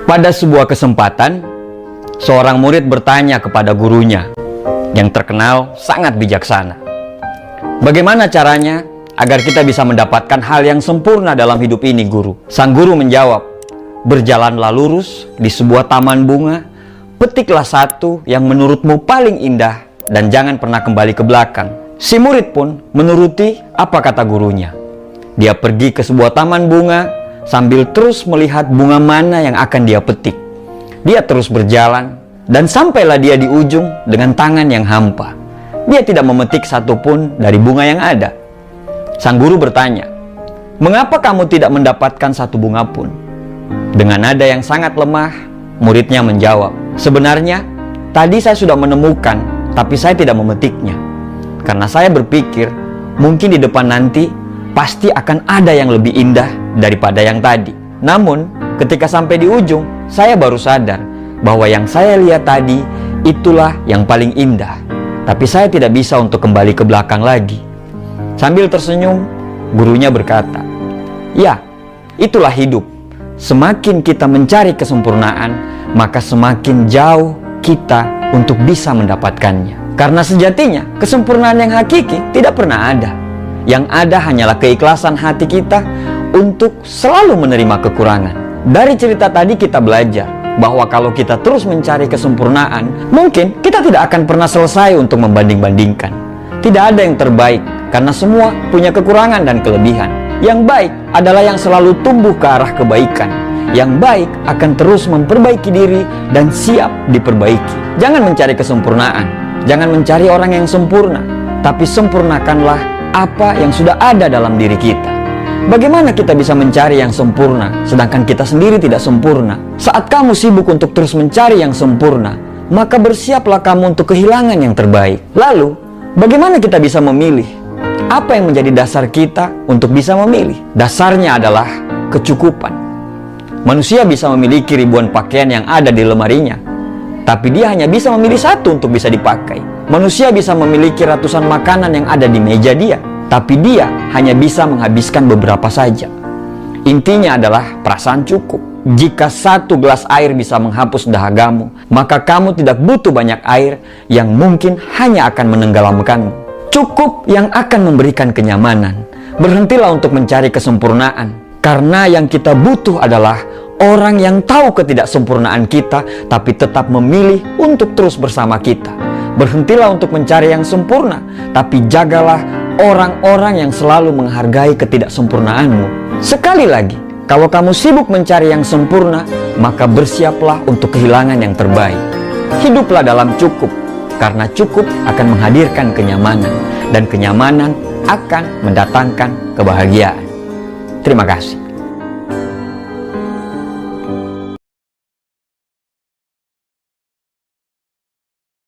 Pada sebuah kesempatan, seorang murid bertanya kepada gurunya yang terkenal sangat bijaksana, "Bagaimana caranya agar kita bisa mendapatkan hal yang sempurna dalam hidup ini, guru?" Sang guru menjawab, "Berjalanlah lurus di sebuah taman bunga, petiklah satu yang menurutmu paling indah dan jangan pernah kembali ke belakang." Si murid pun menuruti apa kata gurunya. Dia pergi ke sebuah taman bunga sambil terus melihat bunga mana yang akan dia petik. Dia terus berjalan dan sampailah dia di ujung dengan tangan yang hampa. Dia tidak memetik satupun dari bunga yang ada. Sang guru bertanya, "Mengapa kamu tidak mendapatkan satu bunga pun?" Dengan nada yang sangat lemah, muridnya menjawab, "Sebenarnya tadi saya sudah menemukan, tapi saya tidak memetiknya. Karena saya berpikir mungkin di depan nanti pasti akan ada yang lebih indah daripada yang tadi. Namun ketika sampai di ujung, saya baru sadar bahwa yang saya lihat tadi itulah yang paling indah. Tapi saya tidak bisa untuk kembali ke belakang lagi." Sambil tersenyum, gurunya berkata, "Ya, itulah hidup. Semakin kita mencari kesempurnaan, maka semakin jauh kita untuk bisa mendapatkannya. Karena sejatinya kesempurnaan yang hakiki tidak pernah ada. Yang ada hanyalah keikhlasan hati kita untuk selalu menerima kekurangan." Dari cerita tadi kita belajar bahwa kalau kita terus mencari kesempurnaan, mungkin kita tidak akan pernah selesai untuk membanding-bandingkan. Tidak ada yang terbaik, karena semua punya kekurangan dan kelebihan. Yang baik adalah yang selalu tumbuh ke arah kebaikan. Yang baik akan terus memperbaiki diri dan siap diperbaiki. Jangan mencari kesempurnaan, jangan mencari orang yang sempurna, tapi sempurnakanlah apa yang sudah ada dalam diri kita. Bagaimana kita bisa mencari yang sempurna sedangkan kita sendiri tidak sempurna? Saat kamu sibuk untuk terus mencari yang sempurna, maka bersiaplah kamu untuk kehilangan yang terbaik. Lalu, bagaimana kita bisa memilih? Apa yang menjadi dasar kita untuk bisa memilih? Dasarnya adalah kecukupan. Manusia bisa memiliki ribuan pakaian yang ada di lemarinya, tapi dia hanya bisa memilih satu untuk bisa dipakai. Manusia bisa memiliki ratusan makanan yang ada di meja dia, tapi dia hanya bisa menghabiskan beberapa saja. Intinya adalah perasaan cukup. Jika satu gelas air bisa menghapus dahagamu, maka kamu tidak butuh banyak air yang mungkin hanya akan menenggelamkanmu. Cukup yang akan memberikan kenyamanan. Berhentilah untuk mencari kesempurnaan, karena yang kita butuh adalah orang yang tahu ketidaksempurnaan kita, tapi tetap memilih untuk terus bersama kita. Berhentilah untuk mencari yang sempurna, tapi jagalah orang-orang yang selalu menghargai ketidaksempurnaanmu. Sekali lagi, kalau kamu sibuk mencari yang sempurna, maka bersiaplah untuk kehilangan yang terbaik. Hiduplah dalam cukup, karena cukup akan menghadirkan kenyamanan, dan kenyamanan akan mendatangkan kebahagiaan. Terima kasih.